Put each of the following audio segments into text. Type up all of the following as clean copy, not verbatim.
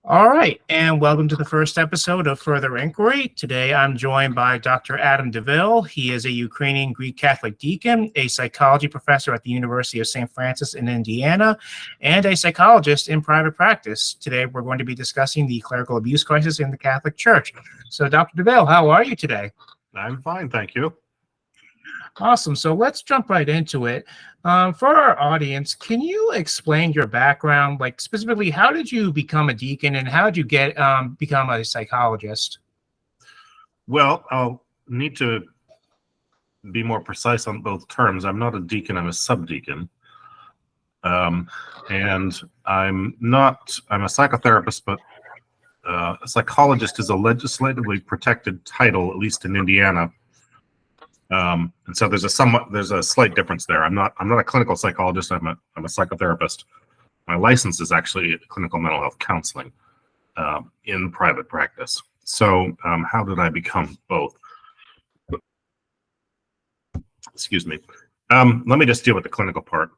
All right, and welcome to the first episode of Further Inquiry. Today I'm joined by Dr. Adam DeVille. He is a Ukrainian Greek Catholic deacon, a psychology professor at the University of St. Francis in Indiana, and a psychologist in private practice. Today we're going to be discussing the clerical abuse crisis in the Catholic Church. So, Dr. DeVille, how are you today? I'm fine, thank you. Awesome. So let's jump right into it. For our audience, can you explain your background? Like specifically, how did you become a deacon, and how did you get become a psychologist? Well, I'll need to be more precise on both terms. I'm not a deacon, I'm a subdeacon. And I'm a psychotherapist, but a psychologist is a legislatively protected title, at least in Indiana. And so there's a slight difference there. I'm not a clinical psychologist. I'm a psychotherapist. My license is actually clinical mental health counseling in private practice. So how did I become both? Excuse me. Let me just deal with the clinical part.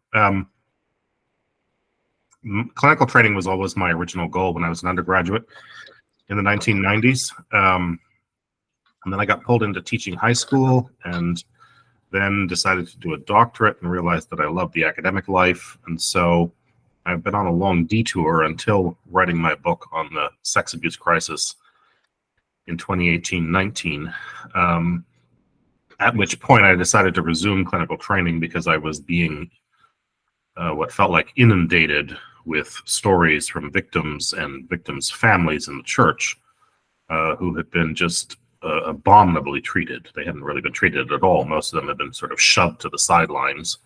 Clinical training was always my original goal when I was an undergraduate in the 1990s. And then I got pulled into teaching high school and then decided to do a doctorate and realized that I loved the academic life. And so I've been on a long detour until writing my book on the sex abuse crisis in 2018-19, at which point I decided to resume clinical training because I was being what felt like inundated with stories from victims and victims' families in the church who had been just abominably treated. They hadn't really been treated at all. Most of them had been sort of shoved to the sidelines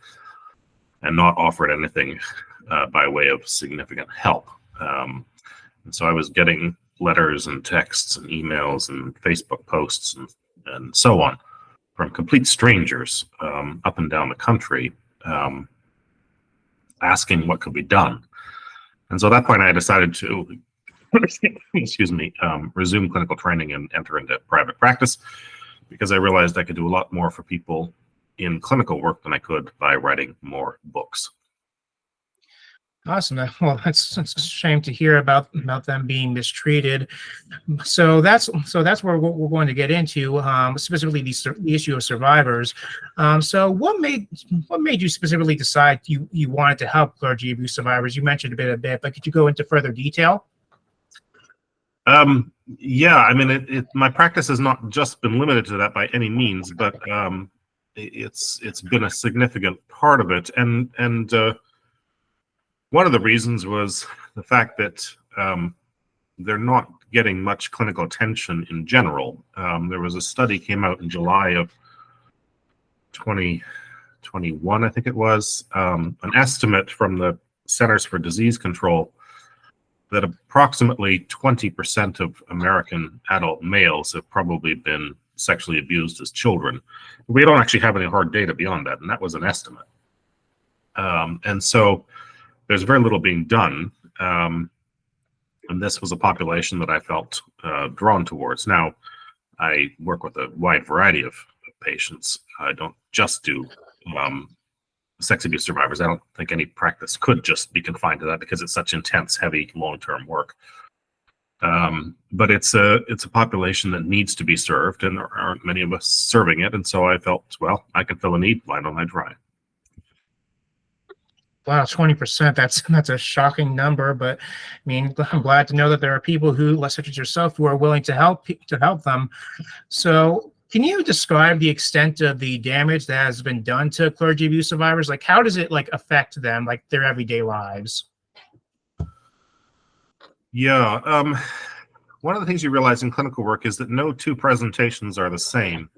and not offered anything by way of significant help. And so I was getting letters and texts and emails and Facebook posts and so on from complete strangers up and down the country asking what could be done. And so at that point I decided to resume clinical training and enter into private practice because I realized I could do a lot more for people in clinical work than I could by writing more books. Awesome. Well, it's a shame to hear about them being mistreated. So that's where we're going to get into, specifically the issue of survivors. So what made you specifically decide you wanted to help clergy abuse survivors? You mentioned a bit, but could you go into further detail? Yeah, I mean, my practice has not just been limited to that by any means, but it's been a significant part of it. And one of the reasons was the fact that they're not getting much clinical attention in general. There was a study came out in July of 2021, I think it was, an estimate from the Centers for Disease Control that approximately 20% of American adult males have probably been sexually abused as children. We don't actually have any hard data beyond that, and that was an estimate. And so there's very little being done, and this was a population that I felt drawn towards. Now, I work with a wide variety of patients. I don't just do sex abuse survivors. I don't think any practice could just be confined to that because it's such intense, heavy, long-term work. But it's a population that needs to be served, and there aren't many of us serving it. And so I felt, well, I can fill a need. Why don't I try? Wow, 20%. That's a shocking number, but I mean, I'm glad to know that there are people who, such as yourself, who are willing to help them. So, can you describe the extent of the damage that has been done to clergy abuse survivors? Like, how does it affect them, their everyday lives? Yeah, one of the things you realize in clinical work is that no two presentations are the same.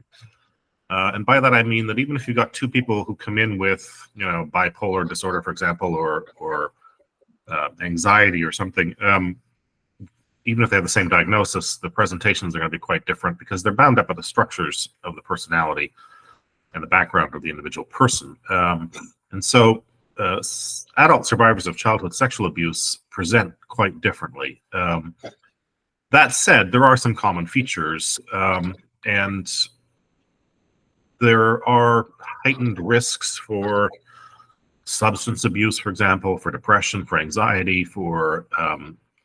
And by that I mean that even if you've got two people who come in with, bipolar disorder, for example, or anxiety or something, even if they have the same diagnosis, the presentations are going to be quite different because they're bound up with the structures of the personality and the background of the individual person. And so adult survivors of childhood sexual abuse present quite differently. That said, there are some common features, and there are heightened risks for substance abuse, for example, for depression, for anxiety, for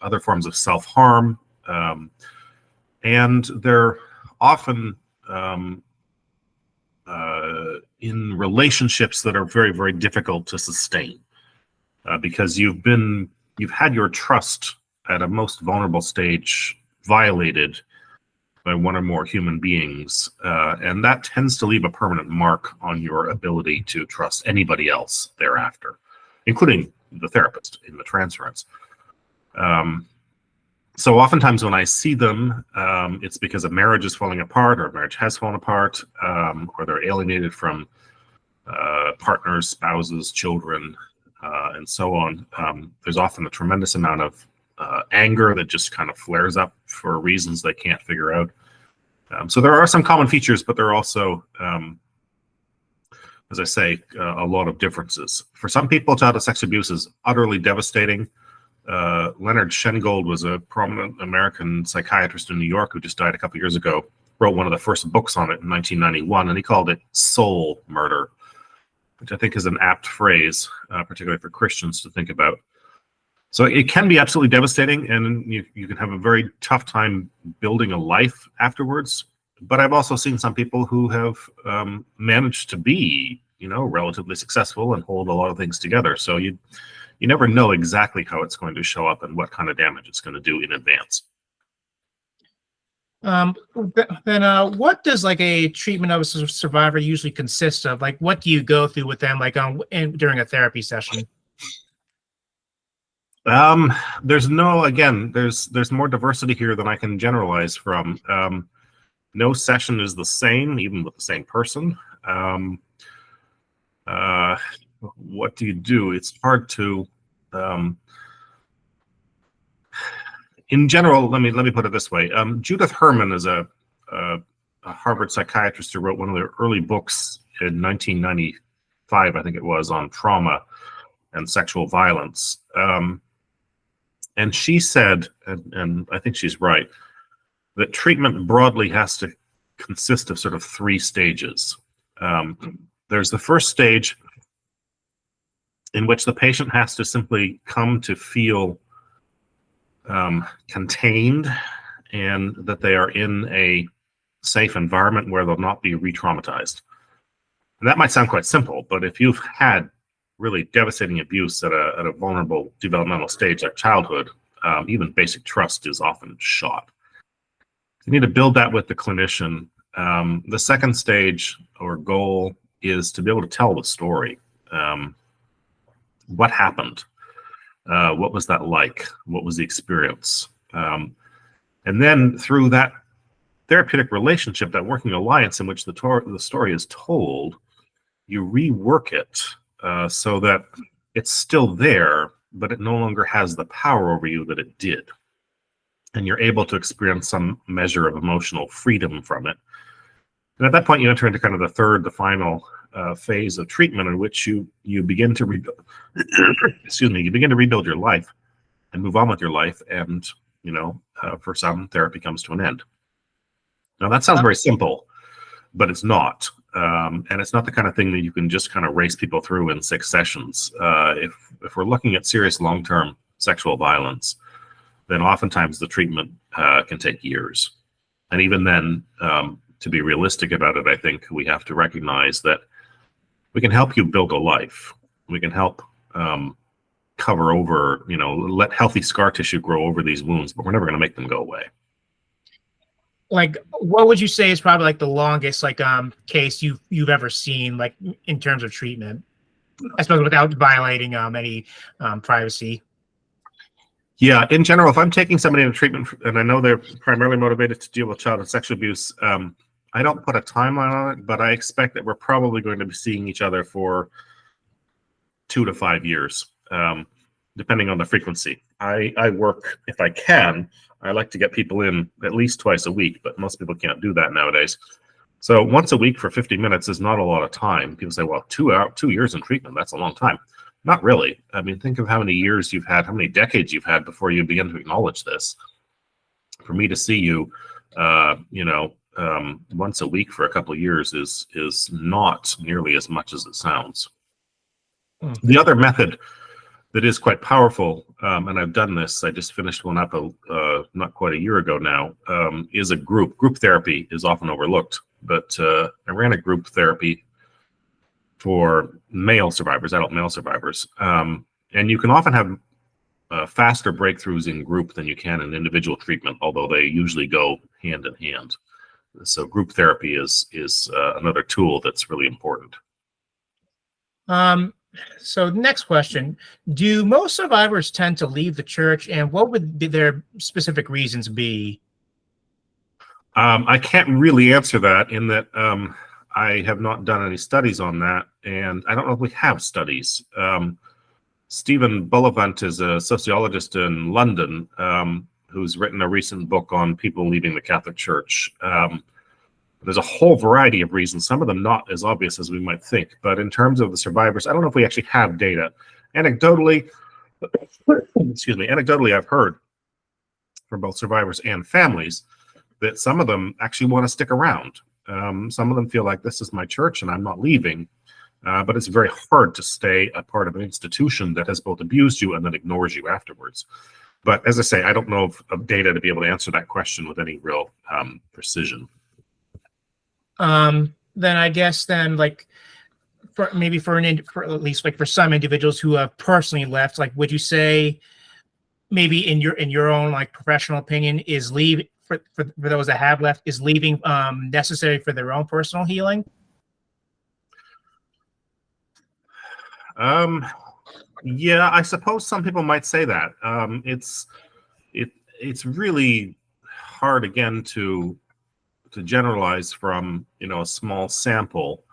other forms of self-harm, and they're often in relationships that are very, very difficult to sustain because you've had your trust at a most vulnerable stage violated by one or more human beings, and that tends to leave a permanent mark on your ability to trust anybody else thereafter, including the therapist in the transference. So oftentimes when I see them, it's because a marriage is falling apart, or a marriage has fallen apart, or they're alienated from partners, spouses, children, and so on. There's often a tremendous amount of anger that just kind of flares up for reasons they can't figure out. So there are some common features, but there are also, as I say, a lot of differences. For some people, childhood sex abuse is utterly devastating. Leonard Shengold was a prominent American psychiatrist in New York who just died a couple years ago, wrote one of the first books on it in 1991, and he called it soul murder, which I think is an apt phrase, particularly for Christians to think about. So it can be absolutely devastating, and you can have a very tough time building a life afterwards. But I've also seen some people who have managed to be, relatively successful and hold a lot of things together. So you never know exactly how it's going to show up and what kind of damage it's going to do in advance. Then what does like a treatment of a survivor usually consist of? Like, what do you go through with them, like during a therapy session? There's more diversity here than I can generalize from. No session is the same, even with the same person. What do you do? It's hard to, in general, let me put it this way. Judith Herman is a Harvard psychiatrist who wrote one of the early books in 1995, I think it was, on trauma and sexual violence. And she said, and I think she's right, that treatment broadly has to consist of sort of three stages. There's the first stage in which the patient has to simply come to feel contained and that they are in a safe environment where they'll not be re-traumatized. And that might sound quite simple, but if you've had really devastating abuse at a vulnerable developmental stage like childhood, even basic trust is often shot. You need to build that with the clinician. The second stage or goal is to be able to tell the story. What happened? What was that like? What was the experience? And then through that therapeutic relationship, that working alliance in which the story is told, you rework it so that it's still there, but it no longer has the power over you that it did. And you're able to experience some measure of emotional freedom from it. And at that point, you enter into kind of the final phase of treatment, in which you begin to rebuild. You begin to rebuild your life and move on with your life. And for some, therapy comes to an end. Now that sounds very simple, but it's not. And it's not the kind of thing that you can just kind of race people through in 6 sessions. If we're looking at serious long-term sexual violence, then oftentimes the treatment can take years. And even then, to be realistic about it, I think we have to recognize that we can help you build a life. We can help cover over, let healthy scar tissue grow over these wounds, but we're never going to make them go away. Like, what would you say is probably like the longest case you've ever seen, like in terms of treatment, I suppose, without violating any privacy? Yeah, in general, if I'm taking somebody into treatment and I know they're primarily motivated to deal with childhood sexual abuse, I don't put a timeline on it, but I expect that we're probably going to be seeing each other for 2 to 5 years, depending on the frequency. I work, if I can, I like to get people in at least twice a week, but most people can't do that nowadays. So once a week for 50 minutes is not a lot of time. People say, well, 2 years in treatment, that's a long time. Not really. I mean, think of how many years you've had, how many decades you've had before you begin to acknowledge this. For me to see you, once a week for a couple of years is not nearly as much as it sounds. The other method that is quite powerful and I've done this, I just finished one up not quite a year ago now, is a group. Group therapy is often overlooked, but I ran a group therapy for male survivors, adult male survivors. And you can often have faster breakthroughs in group than you can in individual treatment, although they usually go hand in hand. So group therapy is another tool that's really important. So next question, do most survivors tend to leave the church, and what would be their specific reasons be? I can't really answer that in that I have not done any studies on that, and I don't know if we have studies. Stephen Bullivant is a sociologist in London who's written a recent book on people leaving the Catholic Church. There's a whole variety of reasons, some of them not as obvious as we might think. But in terms of the survivors, I don't know if we actually have data. Anecdotally, I've heard from both survivors and families that some of them actually want to stick around. Some of them feel like this is my church and I'm not leaving. But it's very hard to stay a part of an institution that has both abused you and then ignores you afterwards. But as I say, I don't know of data to be able to answer that question with any real precision. Then I guess like for at least like for some individuals who have personally left, like would you say maybe in your own like professional opinion is leave for those that have left, is leaving necessary for their own personal healing? Yeah, I suppose some people might say that. It's really hard again to generalize from a small sample,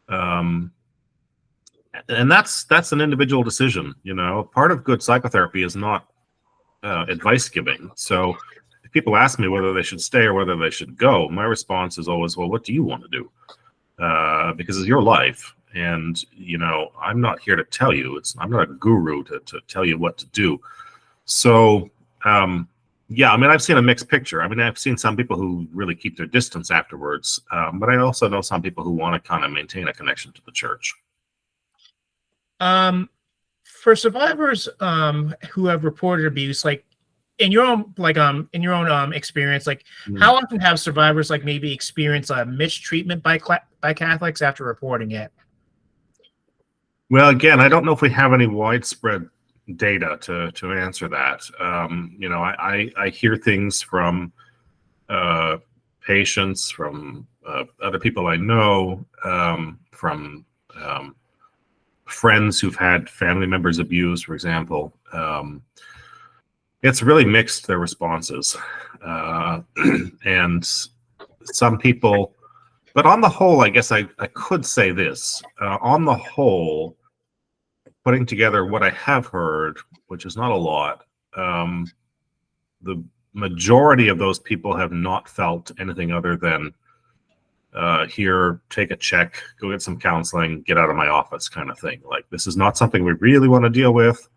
and that's an individual decision. Part of good psychotherapy is not advice giving. So if people ask me whether they should stay or whether they should go, my response is always, well, what do you want to do? Because it's your life. And, I'm not here to tell you. I'm not a guru to tell you what to do. So, yeah, I've seen a mixed picture. I've seen some people who really keep their distance afterwards. But I also know some people who want to kind of maintain a connection to the church. For survivors who have reported abuse, like in your own experience, like how often have survivors like maybe experienced mistreatment by Catholics after reporting it? Well, again, I don't know if we have any widespread data to answer that. I hear things from patients, from other people I know, from friends who've had family members abused, for example. It's really mixed, their responses. And some people, but on the whole, I guess I could say this. On the whole, putting together what I have heard, which is not a lot, the majority of those people have not felt anything other than here, take a check, go get some counseling, get out of my office kind of thing. Like, this is not something we really want to deal with.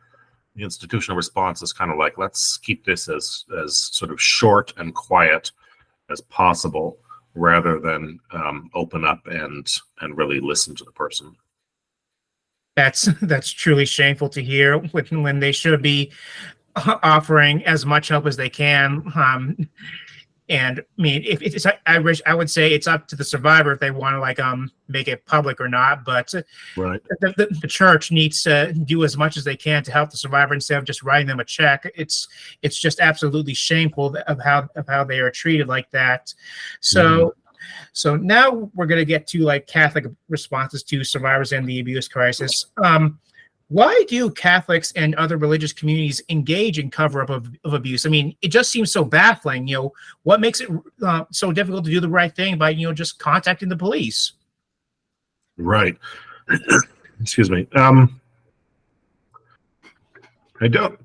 The institutional response is kind of like, let's keep this as sort of short and quiet as possible, rather than open up and really listen to the person. That's truly shameful to hear when they should be offering as much help as they can. And if it's, I would say it's up to the survivor if they want to make it public or not. But right, the church needs to do as much as they can to help the survivor instead of just writing them a check. It's just absolutely shameful of how they are treated like that. So now we're going to get to Catholic responses to survivors in the abuse crisis. Why do Catholics and other religious communities engage in cover-up of abuse? It just seems so baffling. What makes it so difficult to do the right thing by, just contacting the police? Right. Excuse me. I don't.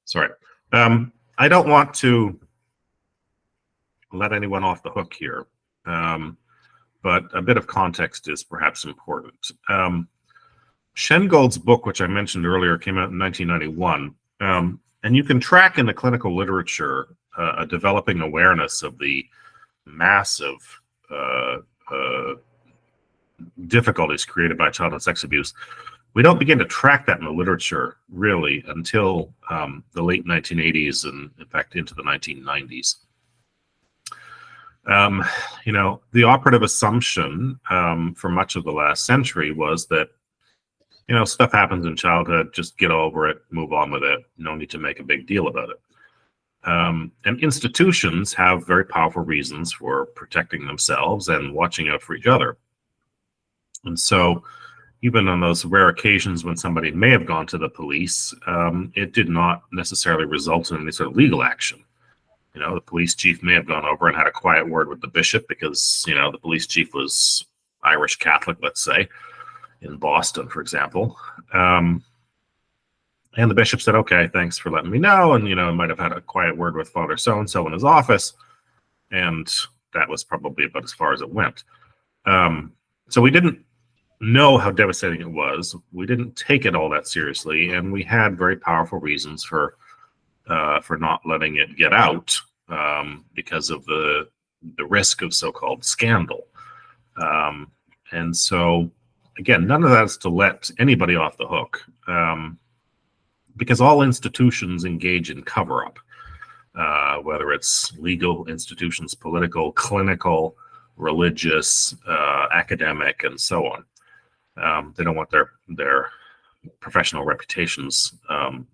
Sorry. I don't want to let anyone off the hook here. But a bit of context is perhaps important. Shengold's book, which I mentioned earlier, came out in 1991. And you can track in the clinical literature a developing awareness of the massive difficulties created by childhood sex abuse. We don't begin to track that in the literature really until the late 1980s and, in fact, into the 1990s. The operative assumption for much of the last century was that, stuff happens in childhood, just get over it, move on with it, no need to make a big deal about it. And institutions have very powerful reasons for protecting themselves and watching out for each other. And so even on those rare occasions when somebody may have gone to the police, it did not necessarily result in any sort of legal action. The police chief may have gone over and had a quiet word with the bishop because, the police chief was Irish Catholic, let's say, in Boston, for example. And the bishop said, okay, thanks for letting me know. And, might have had a quiet word with Father so-and-so in his office. And that was probably about as far as it went. So we didn't know how devastating it was. We didn't take it all that seriously. And we had very powerful reasons for not letting it get out because of the risk of so-called scandal. And so, again, none of that is to let anybody off the hook. Because all institutions engage in cover-up, whether it's legal institutions, political, clinical, religious, academic, and so on. They don't want their professional reputations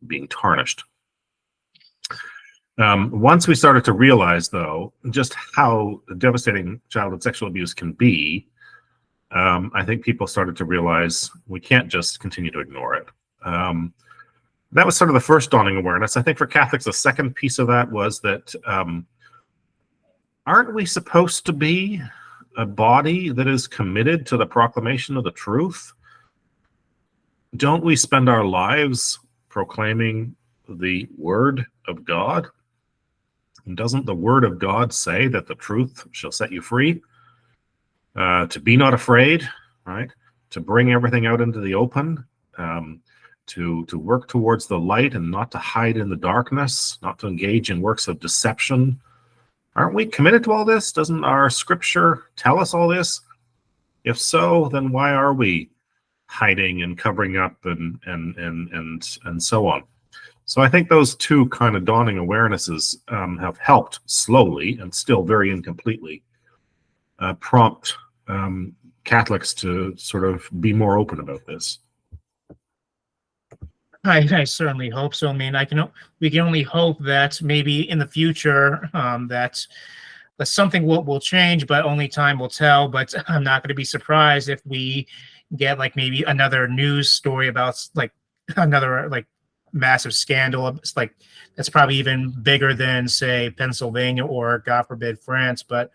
being tarnished. Once we started to realize, though, just how devastating childhood sexual abuse can be, I think people started to realize we can't just continue to ignore it. That was sort of the first dawning awareness. I think for Catholics, the second piece of that was that aren't we supposed to be a body that is committed to the proclamation of the truth? Don't we spend our lives proclaiming the word of God? And doesn't the word of God say that the truth shall set you free? To be not afraid, right? To bring everything out into the open, to work towards the light and not to hide in the darkness, not to engage in works of deception. Aren't we committed to all this? Doesn't our scripture tell us all this? If so, then why are we hiding and covering up and so on? So I think those two kind of dawning awarenesses have helped slowly and still very incompletely prompt Catholics to sort of be more open about this. I certainly hope so. I mean, we can only hope that maybe in the future that something will change, but only time will tell. But I'm not going to be surprised if we get like maybe another news story about like another like massive scandal. It's like that's probably even bigger than say Pennsylvania or God forbid France, but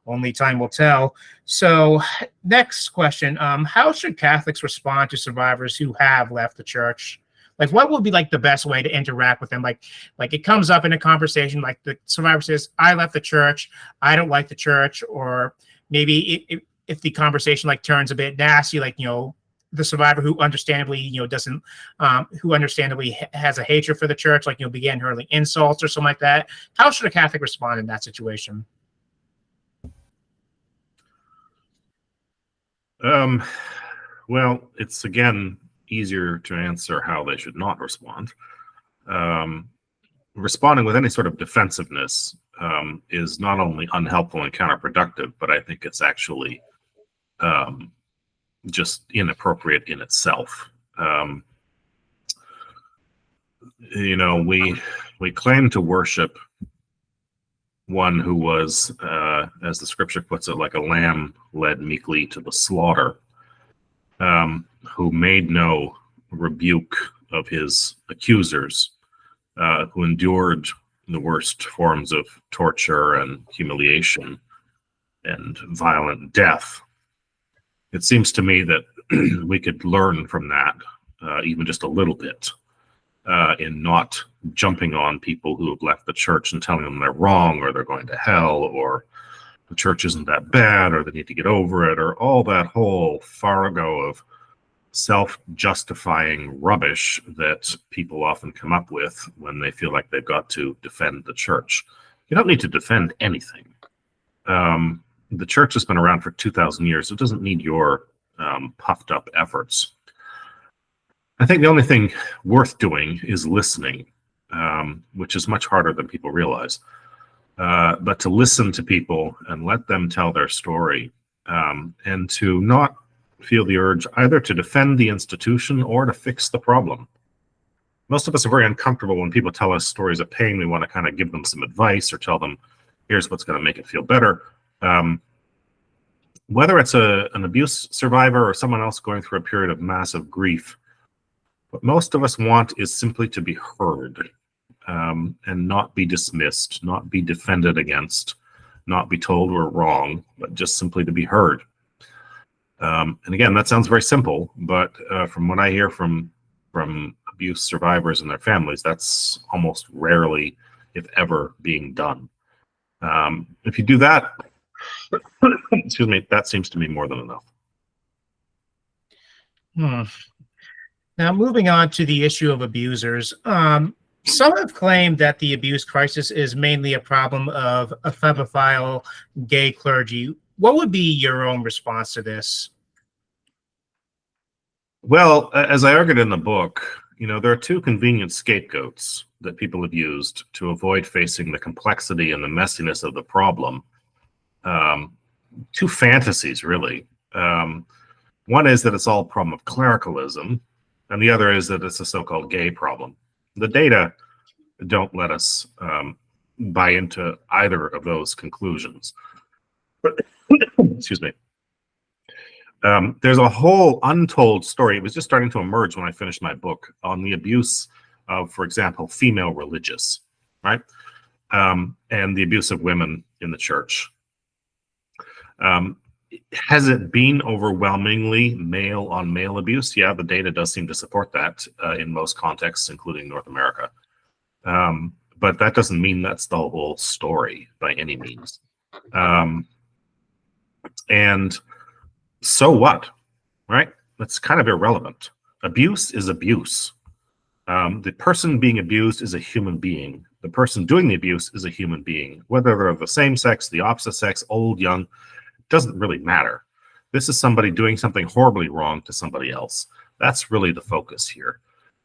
only time will tell. So next question, how should Catholics respond to survivors who have left the church? Like, what would be like the best way to interact with them? Like it comes up in a conversation, like the survivor says, I left the church, I don't like the church, or maybe if the conversation like turns a bit nasty, like, the survivor who understandably, doesn't, who understandably has a hatred for the church, like, began hurling insults or something like that. How should a Catholic respond in that situation? Well, it's again easier to answer how they should not respond. Responding with any sort of defensiveness is not only unhelpful and counterproductive, but I think it's actually just inappropriate in itself. We claim to worship one who was, as the scripture puts it, like a lamb led meekly to the slaughter, who made no rebuke of his accusers, who endured the worst forms of torture and humiliation and violent death. It seems to me that we could learn from that, even just a little bit, in not jumping on people who have left the church and telling them they're wrong or they're going to hell or the church isn't that bad or they need to get over it or all that whole farrago of self-justifying rubbish that people often come up with when they feel like they've got to defend the church. You don't need to defend anything. The church has been around for 2,000 years. It doesn't need your puffed up efforts. I think the only thing worth doing is listening, which is much harder than people realize. But to listen to people and let them tell their story, and to not feel the urge either to defend the institution or to fix the problem. Most of us are very uncomfortable when people tell us stories of pain. We want to kind of give them some advice or tell them, here's what's going to make it feel better. Whether it's an abuse survivor or someone else going through a period of massive grief, what most of us want is simply to be heard, and not be dismissed, not be defended against, not be told we're wrong, but just simply to be heard. And again, that sounds very simple, but from what I hear from abuse survivors and their families, that's almost rarely, if ever, being done. If you do that, excuse me, that seems to me more than enough. Now, moving on to the issue of abusers, some have claimed that the abuse crisis is mainly a problem of a febophile gay clergy. What would be your own response to this? Well, as I argued in the book, there are two convenient scapegoats that people have used to avoid facing the complexity and the messiness of the problem. Two fantasies, really. One is that it's all a problem of clericalism, and the other is that it's a so-called gay problem. The data don't let us buy into either of those conclusions. But, excuse me. There's a whole untold story. It was just starting to emerge when I finished my book on the abuse of, for example, female religious, right? And the abuse of women in the church. Has it been overwhelmingly male-on-male abuse? Yeah, the data does seem to support that in most contexts, including North America. But that doesn't mean that's the whole story by any means. And so what, right? That's kind of irrelevant. Abuse is abuse. The person being abused is a human being. The person doing the abuse is a human being. Whether they're of the same sex, the opposite sex, old, young, doesn't really matter. This is somebody doing something horribly wrong to somebody else. That's really the focus here.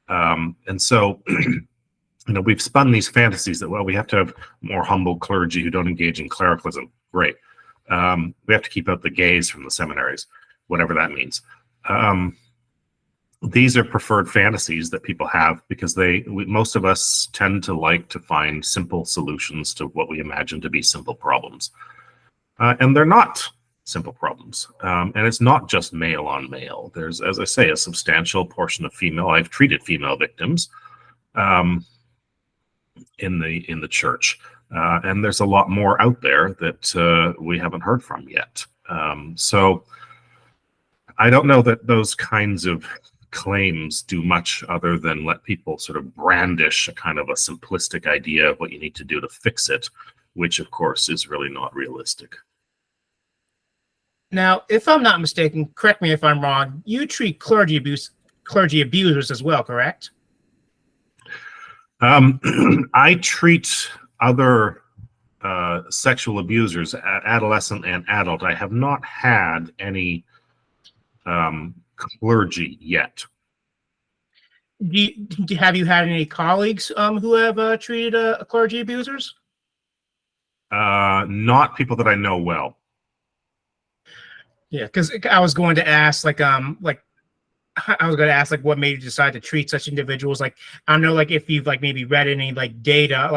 And so, we've spun these fantasies that, well, we have to have more humble clergy who don't engage in clericalism. Great. We have to keep out the gays from the seminaries, whatever that means. These are preferred fantasies that people have because most of us tend to like to find simple solutions to what we imagine to be simple problems. And they're not simple problems. And it's not just male on male. There's, as I say, a substantial portion of female. I've treated female victims in the church. And there's a lot more out there that we haven't heard from yet. So I don't know that those kinds of claims do much other than let people sort of brandish a kind of a simplistic idea of what you need to do to fix it, which of course is really not realistic. Now, if I'm not mistaken, correct me if I'm wrong, you treat clergy abusers as well, correct? I treat other sexual abusers, adolescent and adult. I have not had any clergy yet. Have you had any colleagues who have treated clergy abusers? Not people that I know well. Yeah, because I was going to ask, what made you decide to treat such individuals? Like, I don't know, like if you've maybe read any data,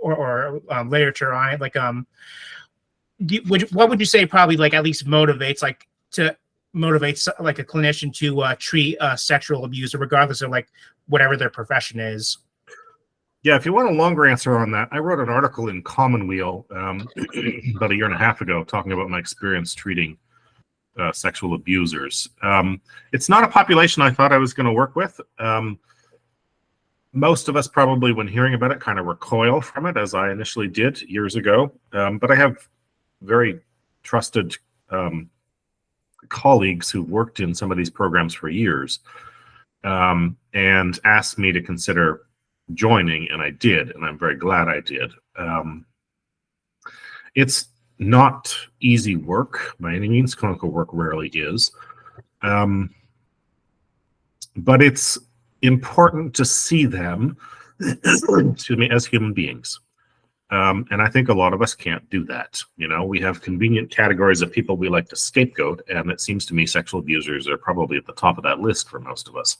or literature on it, what would you say probably at least motivates a clinician to treat sexual abuse, regardless of whatever their profession is? Yeah, if you want a longer answer on that, I wrote an article in Commonweal about a year and a half ago talking about my experience treating sexual abusers. It's not a population I thought I was going to work with. Most of us probably, when hearing about it, kind of recoil from it, as I initially did years ago. But I have very trusted colleagues who've worked in some of these programs for years, and asked me to consider joining, and I did, and I'm very glad I did. It's not easy work by any means. Clinical work rarely is. But it's important to see them, excuse me, as human beings. And I think a lot of us can't do that. We have convenient categories of people we like to scapegoat, and it seems to me sexual abusers are probably at the top of that list for most of us.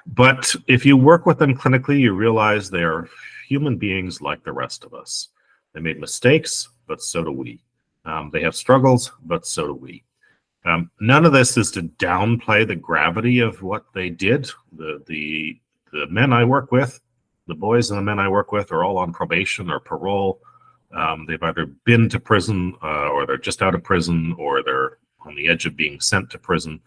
But if you work with them clinically, you realize they are human beings like the rest of us. They made mistakes, but so do we. They have struggles, but so do we. None of this is to downplay the gravity of what they did. The men I work with, the boys and the men I work with, are all on probation or parole. They've either been to prison, or they're just out of prison, or they're on the edge of being sent to prison.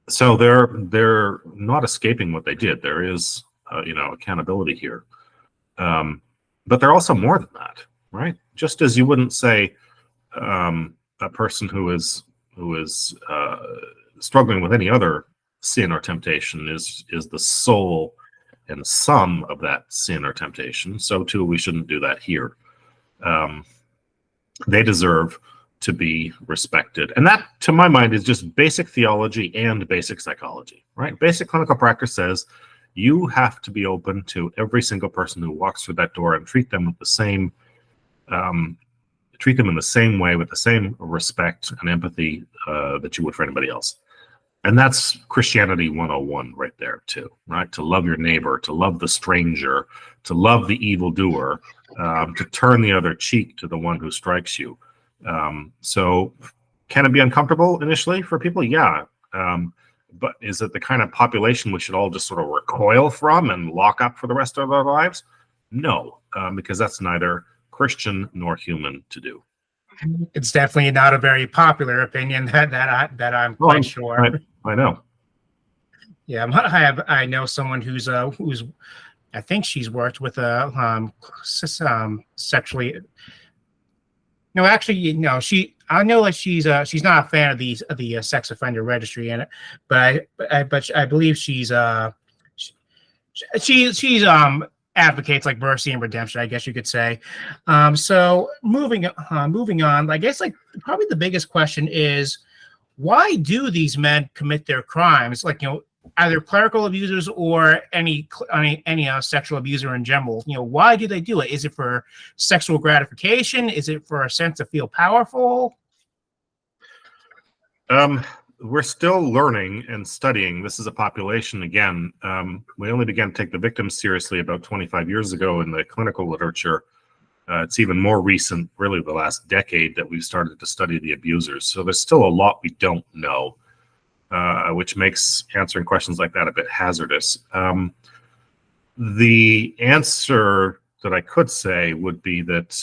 So they're not escaping what they did. There is, accountability here. But they're also more than that, right? Just as you wouldn't say a person who is struggling with any other sin or temptation is the soul and sum of that sin or temptation, so too we shouldn't do that here. They deserve to be respected. And that, to my mind, is just basic theology and basic psychology, right? Basic clinical practice says you have to be open to every single person who walks through that door and treat them with the same, treat them in the same way, with the same respect and empathy that you would for anybody else. And that's Christianity 101 right there too, right? To love your neighbor, to love the stranger, to love the evildoer, to turn the other cheek to the one who strikes you. So can it be uncomfortable initially for people? Yeah. But is it the kind of population we should all just sort of recoil from and lock up for the rest of our lives? No, because that's neither Christian nor human to do. It's definitely not a very popular opinion that I'm quite sure. I know. Yeah, I know someone who's I think she's worked with a sexually. No, actually, no. I know that she's not a fan of the sex offender registry in it, but I believe she's advocates like mercy and redemption, I guess you could say. So moving on, I guess like probably the biggest question is, why do these men commit their crimes? Like, either clerical abusers or any sexual abuser in general. Why do they do it? Is it for sexual gratification? Is it for a sense to feel powerful? We're still learning and studying. This is a population, again. We only began to take the victims seriously about 25 years ago in the clinical literature. It's even more recent, really the last decade, that we've started to study the abusers. So there's still a lot we don't know, which makes answering questions like that a bit hazardous. The answer that I could say would be that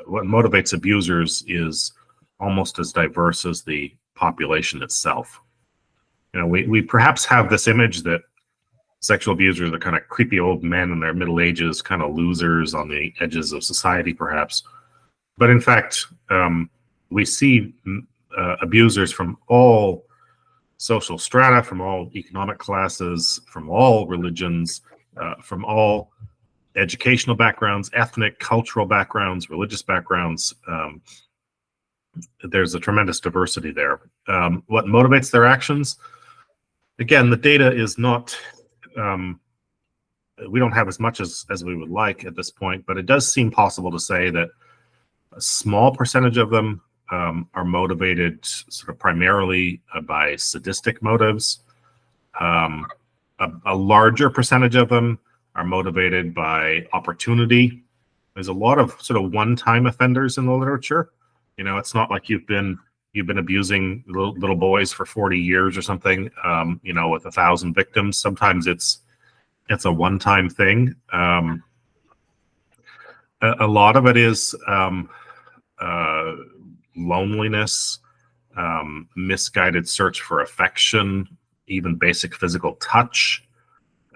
what motivates abusers is almost as diverse as the population itself. We perhaps have this image that sexual abusers are kind of creepy old men in their middle ages, kind of losers on the edges of society, perhaps. But in fact, we see abusers from all social strata, from all economic classes, from all religions, from all educational backgrounds, ethnic, cultural backgrounds, religious backgrounds. There's a tremendous diversity there. What motivates their actions? Again, the data is not, we don't have as much as we would like at this point, but it does seem possible to say that a small percentage of them are motivated sort of primarily by sadistic motives. A larger percentage of them are motivated by opportunity. There's a lot of sort of one-time offenders in the literature. It's not like you've been abusing little boys for 40 years or something, with 1,000 victims. Sometimes it's a one-time thing. A lot of it is loneliness, misguided search for affection, even basic physical touch.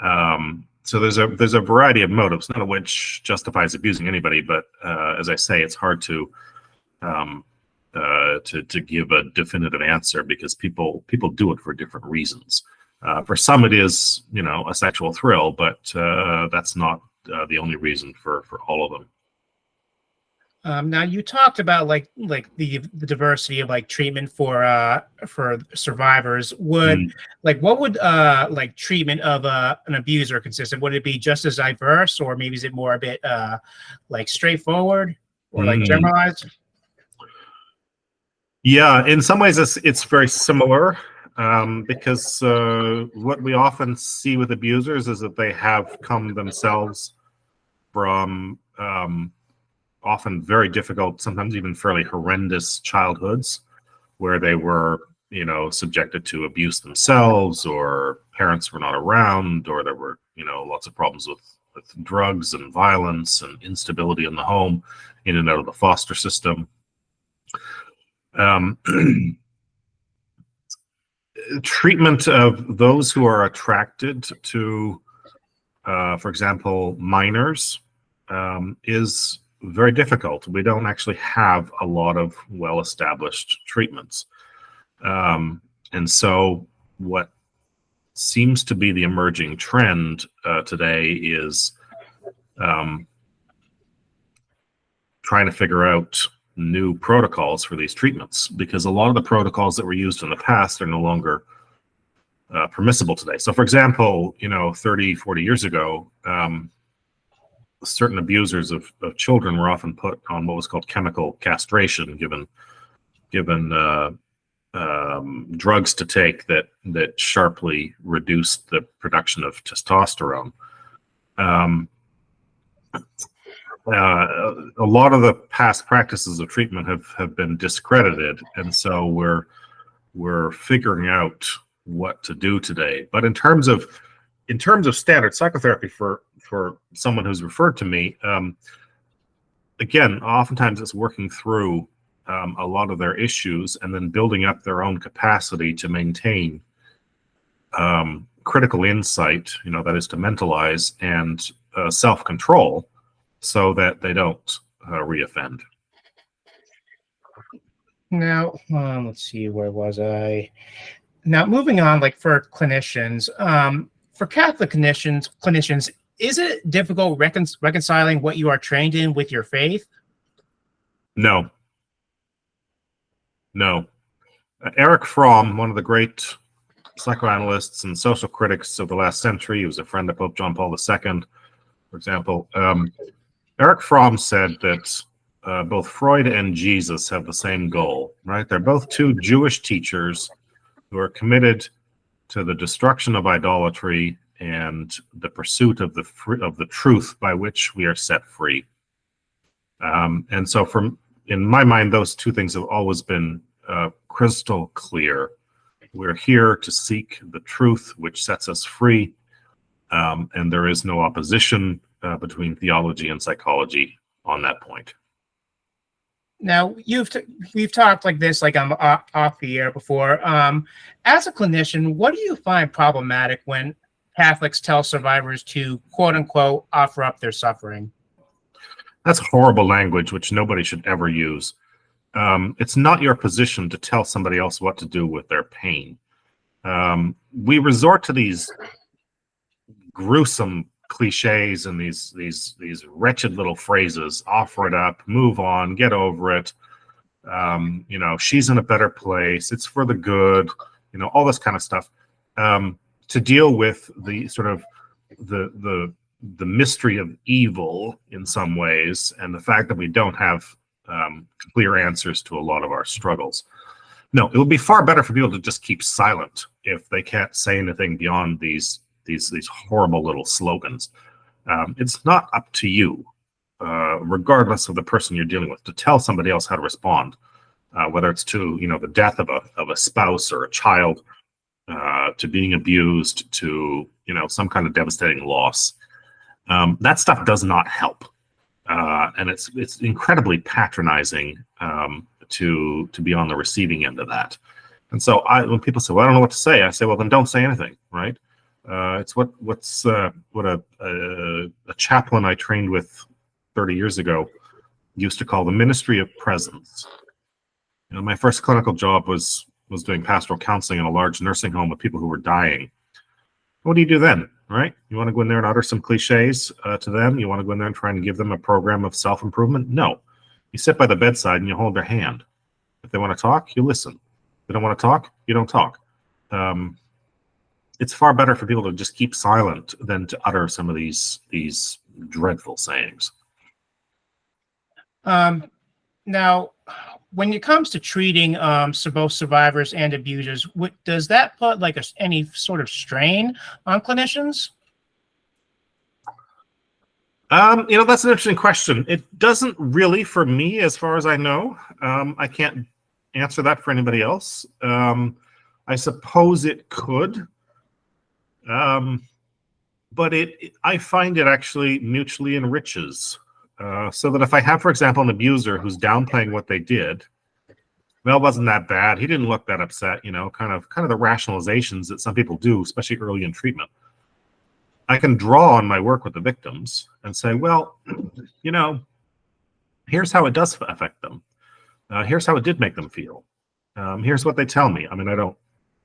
So there's a variety of motives, none of which justifies abusing anybody. But as I say, it's hard to give a definitive answer, because people do it for different reasons. For some, it is a sexual thrill, but that's not the only reason for all of them. Now you talked about like the diversity of like treatment for survivors. Mm. What would like treatment of an abuser consist of? Would it be just as diverse, or maybe is it more a bit like straightforward or like Mm. generalized? Yeah, in some ways it's very similar, because what we often see with abusers is that they have come themselves from often very difficult, sometimes even fairly horrendous childhoods, where they were, subjected to abuse themselves, or parents were not around, or there were, lots of problems with drugs and violence and instability in the home, in and out of the foster system. Um, Treatment of those who are attracted to, for example, minors, is very difficult. We don't actually have a lot of well-established treatments. And so what seems to be the emerging trend today is trying to figure out new protocols for these treatments, because a lot of the protocols that were used in the past are no longer permissible today. So for example, 30, 40 years ago, certain abusers of children were often put on what was called chemical castration, given drugs to take that sharply reduced the production of testosterone. A lot of the past practices of treatment have been discredited, and so we're figuring out what to do today. But in terms of standard psychotherapy for someone who's referred to me, again, oftentimes it's working through a lot of their issues and then building up their own capacity to maintain critical insight, that is to mentalize, and self-control, so that they don't reoffend. Now, let's see, where was I? Now, moving on, like for clinicians, for Catholic clinicians, is it difficult reconciling what you are trained in with your faith? No. Erich Fromm, one of the great psychoanalysts and social critics of the last century, he was a friend of Pope John Paul II, for example. Erich Fromm said that both Freud and Jesus have the same goal, right? They're both two Jewish teachers who are committed to the destruction of idolatry and the pursuit of the truth by which we are set free. And so, in my mind, those two things have always been crystal clear. We're here to seek the truth which sets us free, and there is no opposition between theology and psychology on that point. Now, we've talked like this, like off the air before. As a clinician, what do you find problematic when Catholics tell survivors to "quote unquote" offer up their suffering? That's horrible language, which nobody should ever use. It's not your position to tell somebody else what to do with their pain. We resort to these gruesome cliches and these wretched little phrases: offer it up, move on, get over it. She's in a better place. It's for the good. All this kind of stuff, to deal with the sort of the mystery of evil in some ways, and the fact that we don't have clear answers to a lot of our struggles. No, it would be far better for people to just keep silent if they can't say anything beyond these horrible little slogans. It's not up to you, regardless of the person you're dealing with, to tell somebody else how to respond, whether it's to the death of a spouse or a child, to being abused, to some kind of devastating loss. That stuff does not help, and it's incredibly patronizing to be on the receiving end of that. And so when people say, "Well, I don't know what to say," I say, "Well, then don't say anything." Right? It's what a chaplain I trained with 30 years ago used to call the ministry of presence. My first clinical job was doing pastoral counseling in a large nursing home with people who were dying. What do you do then, right? You want to go in there and utter some cliches to them? You want to go in there and try and give them a program of self-improvement? No. You sit by the bedside and you hold their hand. If they want to talk, you listen. If they don't want to talk, you don't talk. It's far better for people to just keep silent than to utter some of these dreadful sayings. Now, when it comes to treating both survivors and abusers, does that put like any sort of strain on clinicians? That's an interesting question. It doesn't really for me, as far as I know. I can't answer that for anybody else. I suppose it could. But I find it actually mutually enriches. So that if I have, for example, an abuser who's downplaying what they did, well, wasn't that bad. He didn't look that upset, kind of the rationalizations that some people do, especially early in treatment. I can draw on my work with the victims and say, well, here's how it does affect them. Here's how it did make them feel. Here's what they tell me. I mean, I don't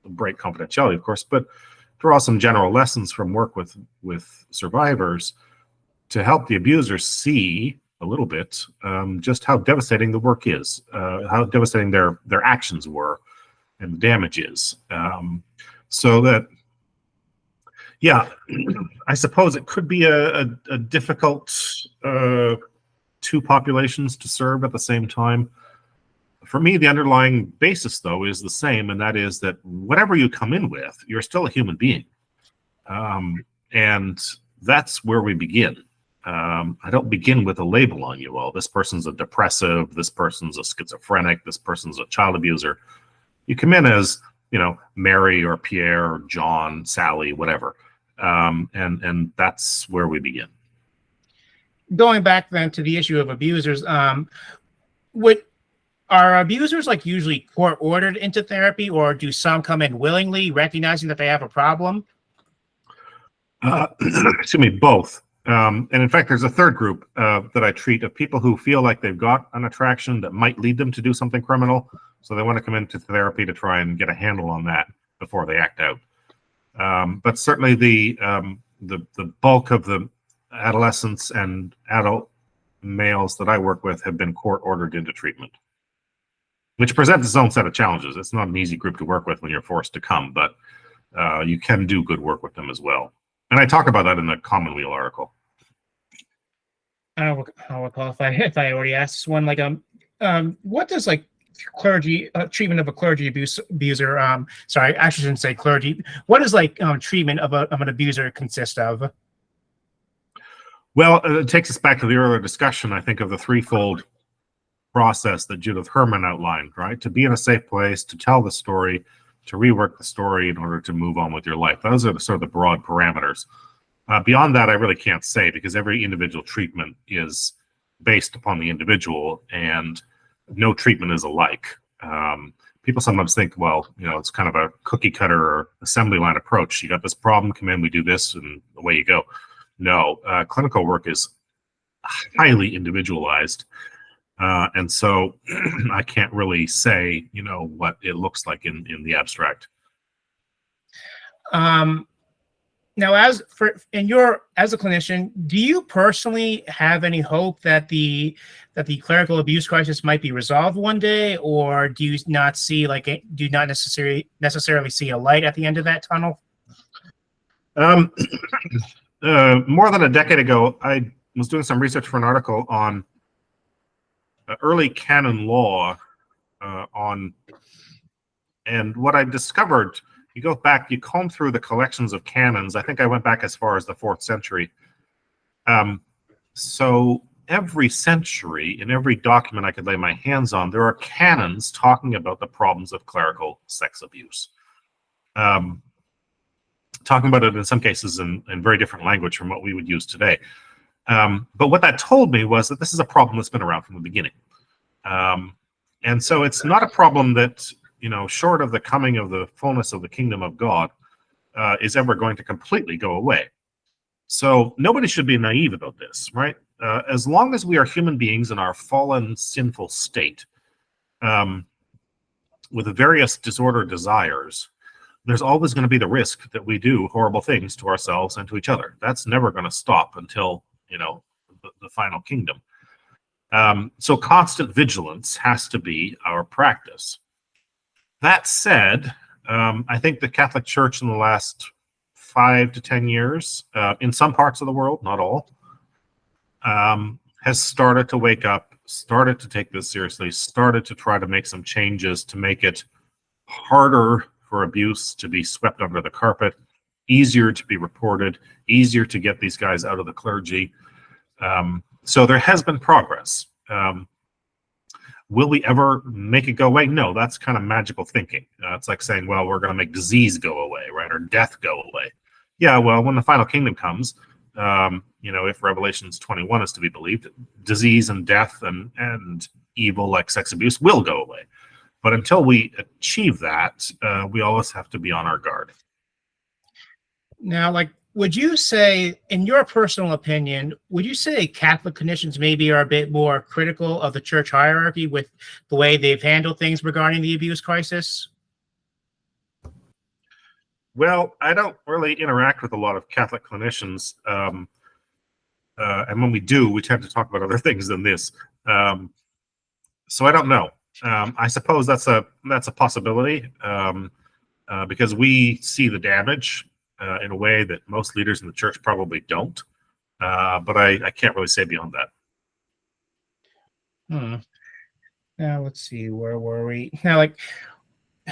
break confidentiality, of course, but draw some general lessons from work with survivors to help the abusers see a little bit just how devastating the work is, how devastating their actions were, and the damage is. So that, yeah, I suppose it could be a difficult two populations to serve at the same time. For me, the underlying basis, though, is the same, and that is that whatever you come in with, you're still a human being. And that's where we begin. I don't begin with a label on you. Well, this person's a depressive, this person's a schizophrenic, this person's a child abuser. You come in as, Mary or Pierre or John, Sally, whatever. And that's where we begin. Going back then to the issue of abusers, are abusers like usually court ordered into therapy, or do some come in willingly, recognizing that they have a problem? Excuse me, both. And in fact, there's a third group that I treat of people who feel like they've got an attraction that might lead them to do something criminal. So they want to come into therapy to try and get a handle on that before they act out. But certainly the bulk of the adolescents and adult males that I work with have been court ordered into treatment, which presents its own set of challenges. It's not an easy group to work with when you're forced to come, but you can do good work with them as well. And I talk about that in the Commonweal article. I don't recall if I already asked this one. Like, what does like clergy treatment of a clergy abuser? Sorry, I shouldn't say clergy. What does like treatment of an abuser consist of? Well, it takes us back to the earlier discussion, I think, of the threefold process that Judith Herman outlined, right? To be in a safe place, to tell the story, to rework the story in order to move on with your life. Those are sort of the broad parameters. Beyond that, I really can't say, because every individual treatment is based upon the individual, and no treatment is alike. People sometimes think, well, it's kind of a cookie cutter or assembly line approach. You got this problem, come in, we do this, and away you go. No, clinical work is highly individualized. And so I can't really say, what it looks like in the abstract. Now, as a clinician, do you personally have any hope that the clerical abuse crisis might be resolved one day, or do you not necessarily see a light at the end of that tunnel? More than a decade ago, I was doing some research for an article on early canon law and what I discovered, you go back, you comb through the collections of canons. I think I went back as far as the 4th century. So every century, in every document I could lay my hands on, there are canons talking about the problems of clerical sex abuse. Talking about it in some cases in very different language from what we would use today. But what that told me was that this is a problem that's been around from the beginning. And so it's not a problem that, short of the coming of the fullness of the kingdom of God, is ever going to completely go away. So nobody should be naive about this, right? As long as we are human beings in our fallen, sinful state, with various disordered desires, there's always going to be the risk that we do horrible things to ourselves and to each other. That's never going to stop until, the final kingdom. So constant vigilance has to be our practice. That said, I think the Catholic Church in the last 5 to 10 years, in some parts of the world, not all, has started to wake up, started to take this seriously, started to try to make some changes to make it harder for abuse to be swept under the carpet, easier to be reported, easier to get these guys out of the clergy. So there has been progress. Will we ever make it go away? No, that's kind of magical thinking. It's like saying, well, we're going to make disease go away, right? Or death go away. Yeah, well, when the final kingdom comes, if Revelations 21 is to be believed, disease and death and evil like sex abuse will go away. But until we achieve that, we always have to be on our guard. Now, would you say, in your personal opinion, would you say Catholic clinicians maybe are a bit more critical of the church hierarchy with the way they've handled things regarding the abuse crisis? Well, I don't really interact with a lot of Catholic clinicians. And when we do, we tend to talk about other things than this. So I don't know. I suppose that's a possibility because we see the damage in a way that most leaders in the church probably don't. But I can't really say beyond that. Now let's see, where were we?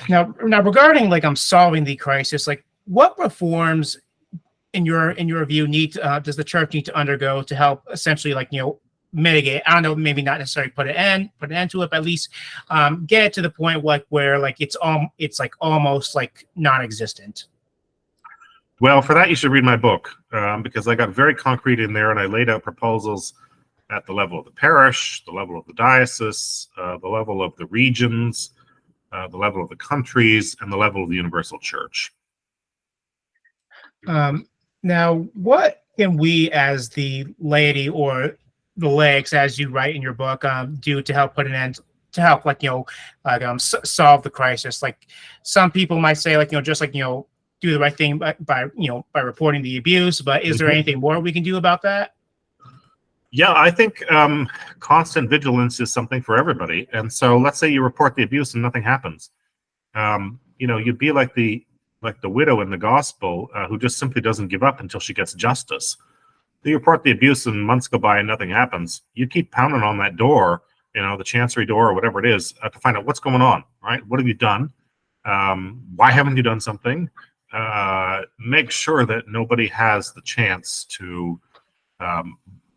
Now regarding solving the crisis, what reforms in your view does the church need to undergo to help essentially mitigate? I don't know, maybe not necessarily put an end to it, but at least get it to the point where it's almost non-existent. Well, for that, you should read my book because I got very concrete in there and I laid out proposals at the level of the parish, the level of the diocese, the level of the regions, the level of the countries, and the level of the universal church. Now, what can we as the laity or the laics, as you write in your book, do to help put an end, to help solve the crisis? Some people might say do the right thing by reporting the abuse, but is there anything more we can do about that? Yeah, I think constant vigilance is something for everybody. And so let's say you report the abuse and nothing happens. You'd be like the widow in the gospel who just simply doesn't give up until she gets justice. You report the abuse and months go by and nothing happens. You keep pounding on that door, the chancery door or whatever it is, to find out what's going on, right? What have you done? Why haven't you done something? Make sure that nobody has the chance to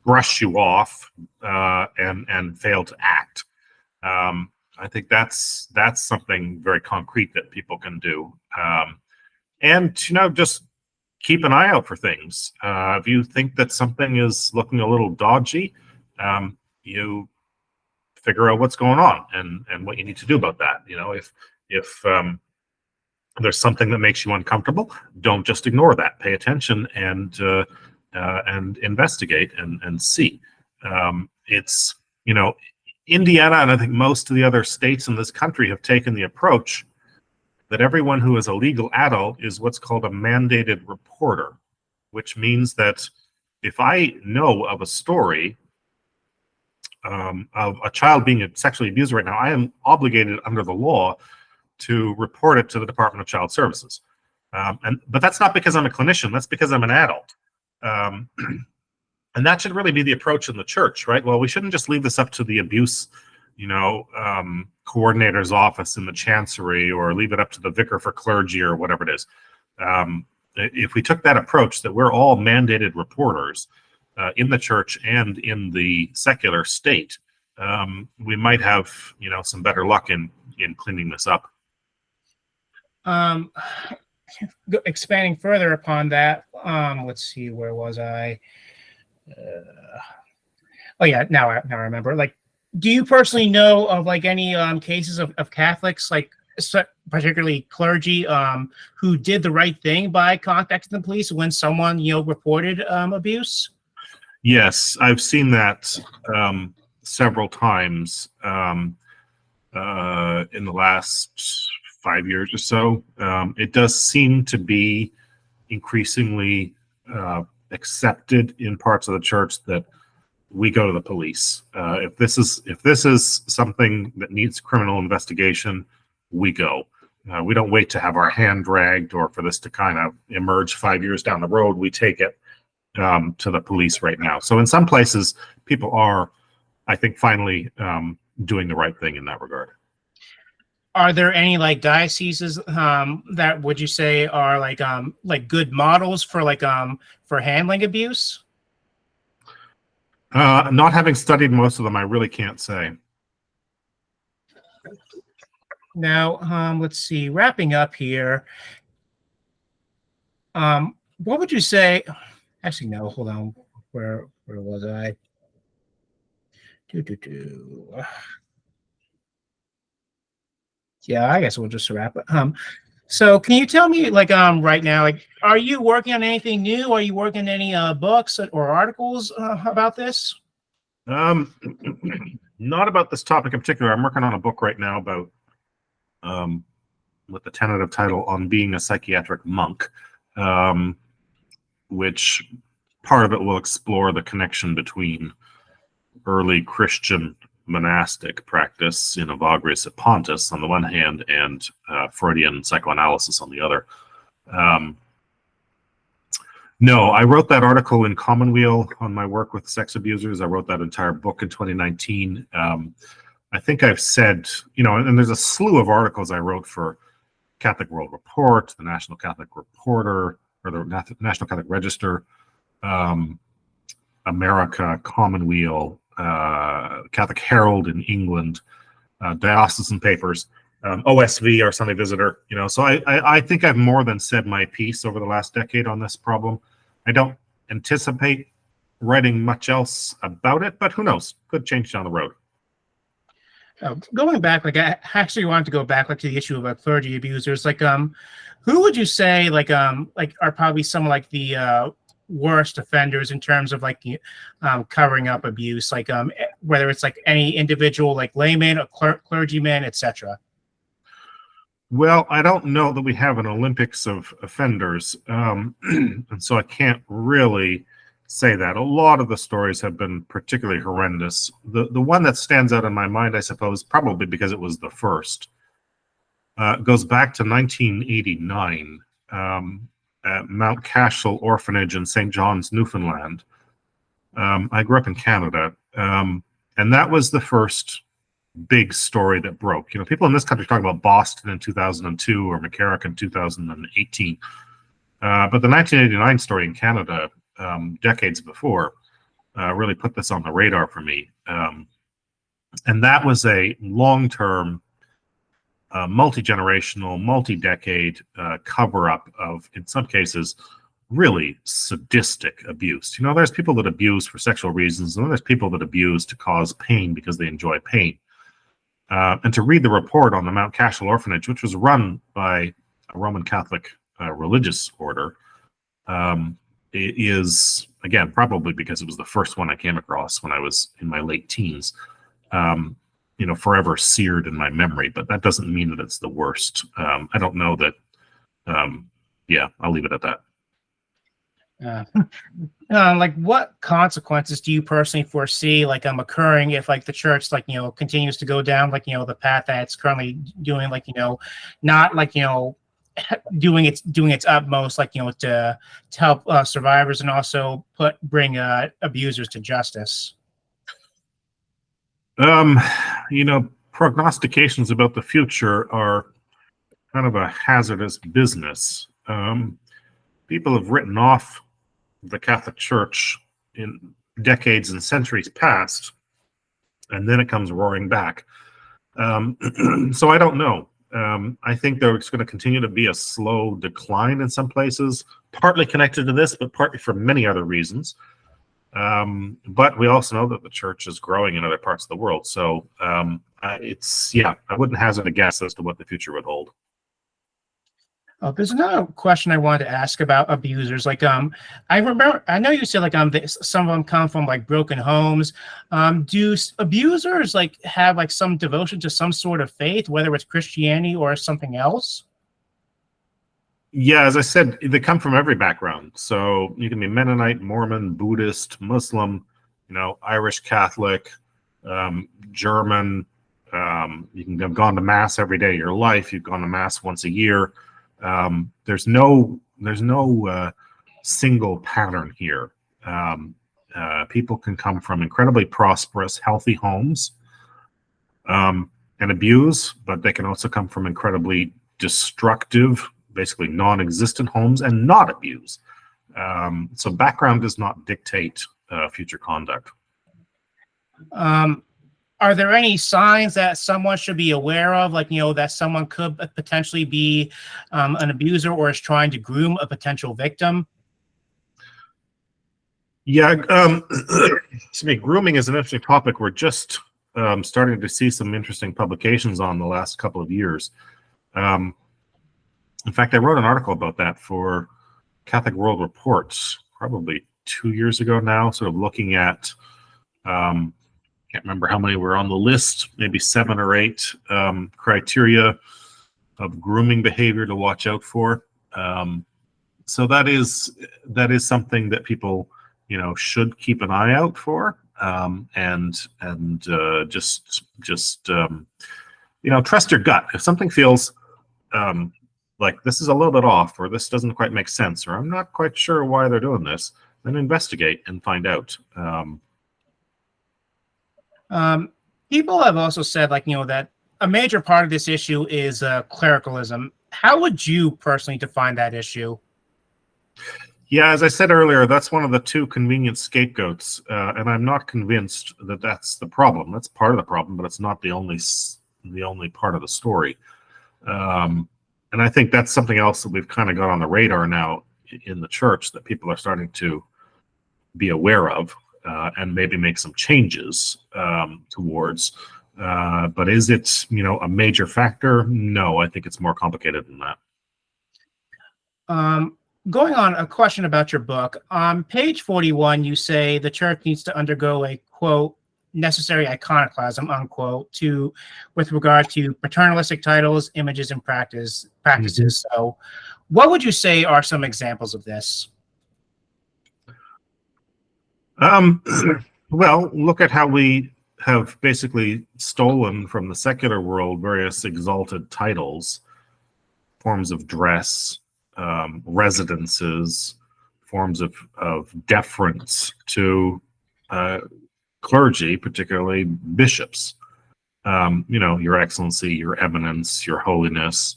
brush you off and fail to act. I think that's something very concrete that people can do. And just keep an eye out for things. If you think that something is looking a little dodgy, you figure out what's going on and what you need to do about that. If there's something that makes you uncomfortable, don't just ignore that. Pay attention and investigate and see. It's Indiana and I think most of the other states in this country have taken the approach that everyone who is a legal adult is what's called a mandated reporter, which means that if I know of a story of a child being sexually abused right now, I am obligated under the law to report it to the Department of Child Services. But that's not because I'm a clinician, that's because I'm an adult. And that should really be the approach in the church, right? Well, we shouldn't just leave this up to the abuse, coordinator's office in the chancery or leave it up to the vicar for clergy or whatever it is. If we took that approach that we're all mandated reporters in the church and in the secular state, we might have, some better luck in cleaning this up. Expanding further upon that, let's see, where was I? Now I remember. Do you personally know of any cases of Catholics, particularly clergy, who did the right thing by contacting the police when someone reported abuse? Yes, I've seen that several times in the last 5 years or so. It does seem to be increasingly accepted in parts of the church that we go to the police. If this is something that needs criminal investigation, we go. We don't wait to have our hand dragged or for this to kind of emerge 5 years down the road. We take it to the police right now. So in some places, people are, I think, finally doing the right thing in that regard. Are there any like dioceses that would you say are like good models for for handling abuse? Not having studied most of them, I really can't say. Now, let's see. Wrapping up here, what would you say? Actually, no. Hold on. Where was I? Yeah, I guess we'll just wrap it. So can you tell me, like, right now, like, are you working on anything new? Are you working on any books or articles about this? Not about this topic in particular. I'm working on a book right now about, with the tentative title on being a psychiatric monk, which part of it will explore the connection between early Christian monastic practice in Evagrius et Pontus on the one hand and Freudian psychoanalysis on the other. No, I wrote that article in Commonweal on my work with sex abusers. I wrote that entire book in 2019. I think I've said, and there's a slew of articles I wrote for Catholic World Report, the National Catholic Reporter, or the National Catholic Register, America, Commonweal, Catholic Herald in England, diocesan papers, OSV, our Sunday Visitor. So I think I've more than said my piece over the last decade on this problem. I don't anticipate writing much else about it, but who knows? Could change down the road. Going back, like I actually wanted to go back to the issue of clergy abusers. Like, who would you say like are probably some like the worst offenders in terms of covering up abuse? Like, whether it's like any individual, like layman, or clergyman, etc. Well, I don't know that we have an Olympics of offenders, and so I can't really say that. A lot of the stories have been particularly horrendous. The one that stands out in my mind, I suppose, probably because it was the first, goes back to 1989 at Mount Cashel Orphanage in St. John's, Newfoundland. I grew up in Canada, and that was the first big story that broke. People in this country talk about Boston in 2002 or McCarrick in 2018. But the 1989 story in Canada, decades before, really put this on the radar for me. And that was a long-term, multi-generational, multi-decade cover-up of, in some cases, really sadistic abuse. There's people that abuse for sexual reasons, and then there's people that abuse to cause pain because they enjoy pain. And to read the report on the Mount Cashel Orphanage, which was run by a Roman Catholic religious order, it is, again, probably because it was the first one I came across when I was in my late teens, forever seared in my memory. But that doesn't mean that it's the worst. I don't know that. I'll leave it at that. Like, what consequences do you personally foresee occurring if the church continues to go down the path that it's currently doing, not doing its utmost to help survivors and also bring abusers to justice? Prognostications about the future are kind of a hazardous business. People have written off the Catholic Church in decades and centuries past, and then it comes roaring back. So I don't know. I think there's going to continue to be a slow decline in some places, partly connected to this, but partly for many other reasons. But we also know that the church is growing in other parts of the world. So I wouldn't hazard a guess as to what the future would hold. There's another question I wanted to ask about abusers. I know you said some of them come from broken homes. Do abusers have some devotion to some sort of faith, whether it's Christianity or something else? Yeah, as I said, they come from every background. So you can be Mennonite, Mormon, Buddhist, Muslim, Irish Catholic, German. You can have gone to mass every day of your life. You've gone to mass once a year. There's no single pattern here. People can come from incredibly prosperous, healthy homes and abuse, but they can also come from incredibly destructive, basically non-existent homes and not abuse. So background does not dictate future conduct. Are there any signs that someone should be aware of, like, that someone could potentially be an abuser or is trying to groom a potential victim? Yeah, grooming is an interesting topic. We're just starting to see some interesting publications on the last couple of years. In fact, I wrote an article about that for Catholic World Reports probably 2 years ago now, sort of looking at, can't remember how many were on the list, maybe 7 or 8 criteria of grooming behavior to watch out for. So that is something that people should keep an eye out for, and just trust your gut. If something feels like this is a little bit off, or this doesn't quite make sense, or I'm not quite sure why they're doing this, then investigate and find out. People have also said, that a major part of this issue is clericalism. How would you personally define that issue? Yeah, as I said earlier, that's one of the 2 convenient scapegoats, and I'm not convinced that that's the problem. That's part of the problem, but it's not the only part of the story. And I think that's something else that we've kind of got on the radar now in the church that people are starting to be aware of, and maybe make some changes towards. But is it, a major factor? No, I think it's more complicated than that. Going on, a question about your book. On page 41, you say the church needs to undergo a, quote, necessary iconoclasm, unquote, with regard to paternalistic titles, images, and practices. Mm-hmm. So what would you say are some examples of this? Well, look at how we have basically stolen from the secular world various exalted titles, forms of dress, residences, forms of deference to clergy, particularly bishops. Your Excellency, your Eminence, your Holiness.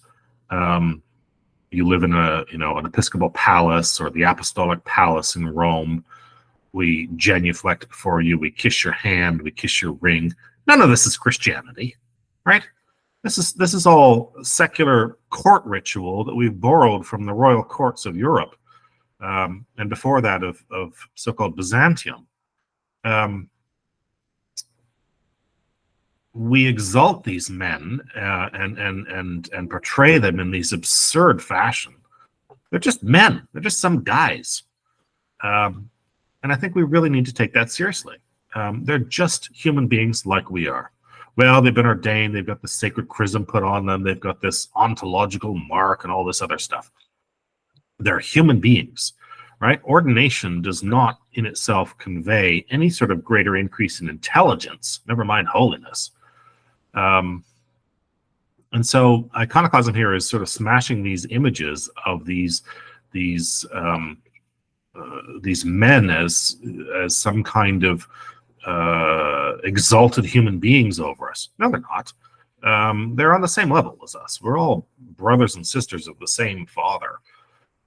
You live in an Episcopal palace or the Apostolic Palace in Rome. We genuflect before you. We kiss your hand. We kiss your ring. None of this is Christianity, right? This is all secular court ritual that we've borrowed from the royal courts of Europe, and before that of so-called Byzantium. We exalt these men and portray them in these absurd fashion. They're just men. They're just some guys, and I think we really need to take that seriously. They're just human beings like we are. Well, they've been ordained, they've got the sacred chrism put on them, they've got this ontological mark and all this other stuff. They're human beings, right? Ordination does not in itself convey any sort of greater increase in intelligence, never mind holiness. And so iconoclasm here is sort of smashing these images of these men as some kind of exalted human beings over us. No, they're not. They're on the same level as us. We're all brothers and sisters of the same Father.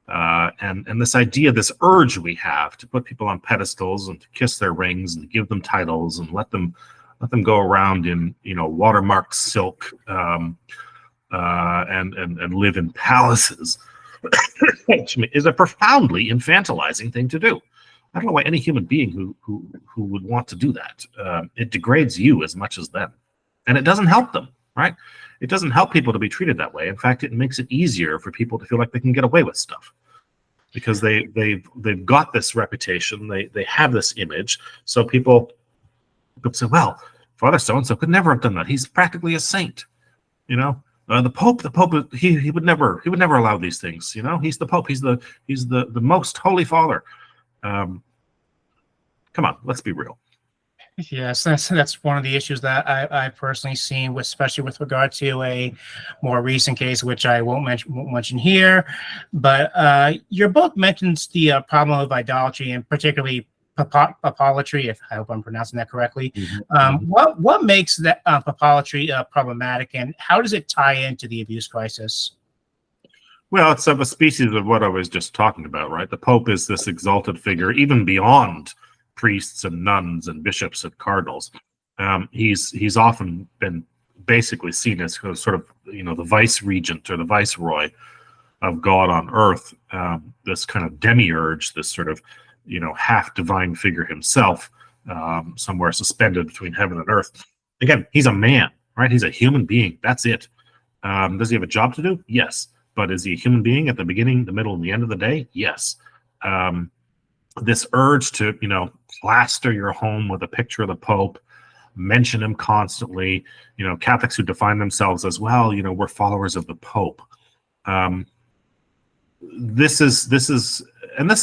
And this idea, this urge we have to put people on pedestals and to kiss their rings and to give them titles and let them go around in watermarked silk and live in palaces is a profoundly infantilizing thing to do. I don't know why any human being who would want to do that. It degrades you as much as them, and it doesn't help them, right? It doesn't help people to be treated that way. In fact, it makes it easier for people to feel like they can get away with stuff because they've got this reputation, they have this image. So people say, well, Father so and so could never have done that. He's practically a saint, The Pope, he would never allow these things. He's the Pope. He's the most holy Father. Come on, let's be real. Yes, that's one of the issues that I personally seen, especially with regard to a more recent case, which I won't mention here. But your book mentions the problem of idolatry, and particularly papolatry. If I hope I'm pronouncing that correctly. What makes that papolatry problematic, and how does it tie into the abuse crisis? Well, it's of a species of what I was just talking about, right? The Pope is this exalted figure, even beyond priests and nuns and bishops and cardinals. He's often been basically seen as sort of the vice regent or the viceroy of God on earth. This kind of demiurge, this sort of half divine figure himself, somewhere suspended between heaven and earth. Again, he's a man, right? He's a human being. That's it. Does he have a job to do? Yes. But is he a human being at the beginning, the middle, and the end of the day? Yes. This urge to, plaster your home with a picture of the Pope, mention him constantly. Catholics who define themselves as, well, we're followers of the Pope. This is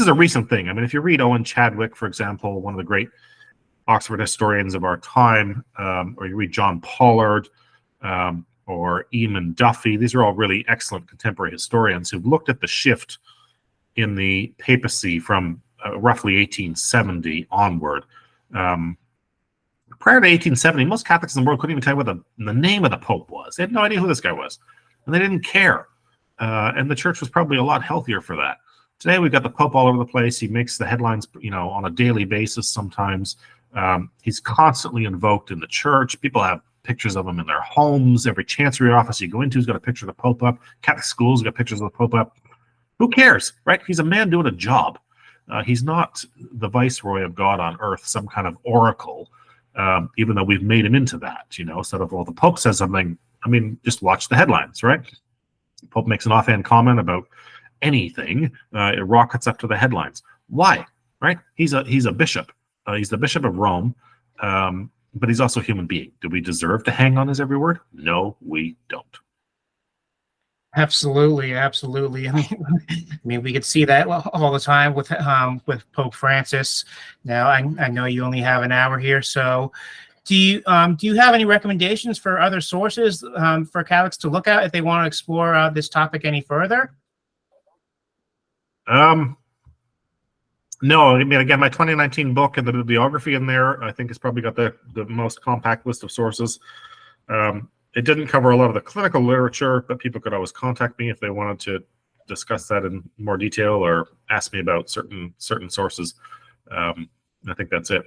a recent thing. I mean, if you read Owen Chadwick, for example, one of the great Oxford historians of our time, or you read John Pollard, or Eamon Duffy. These are all really excellent contemporary historians who've looked at the shift in the papacy from roughly 1870 onward. Prior to 1870, most Catholics in the world couldn't even tell you what the name of the Pope was. They had no idea who this guy was, and they didn't care. And the church was probably a lot healthier for that. Today, we've got the Pope all over the place. He makes the headlines, on a daily basis sometimes. He's constantly invoked in the church. People have pictures of him in their homes. Every chancery office you go into has got a picture of the Pope up. Catholic schools got pictures of the Pope up. Who cares, right? He's a man doing a job. He's not the viceroy of God on earth, some kind of oracle, even though we've made him into that, sort of, well, the Pope says something. I mean, just watch the headlines, right? The Pope makes an offhand comment about anything. It rockets up to the headlines. Why, right? He's a bishop. He's the Bishop of Rome. But he's also a human being. Do we deserve to hang on his every word? No, we don't. Absolutely. I mean, we could see that all the time with Pope Francis. Now, I know you only have an hour here, so do you have any recommendations for other sources for Catholics to look at if they want to explore this topic any further? No, I mean, again, my 2019 book and the bibliography in there, I think, has probably got the most compact list of sources. It didn't cover a lot of the clinical literature, but people could always contact me if they wanted to discuss that in more detail or ask me about certain sources. I think that's it.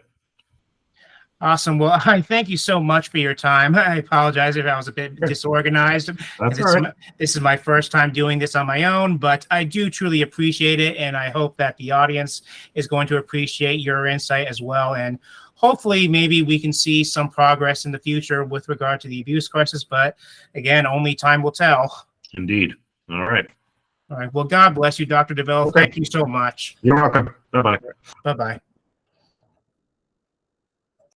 Awesome. Well, I thank you so much for your time. I apologize if I was a bit disorganized. That's all right. This is my first time doing this on my own, but I do truly appreciate it, and I hope that the audience is going to appreciate your insight as well. And hopefully, maybe we can see some progress in the future with regard to the abuse crisis. But again, only time will tell. Indeed. All right. All right. Well, God bless you, Dr. DeVille. Okay. Thank you so much. You're welcome. Bye-bye. Bye-bye.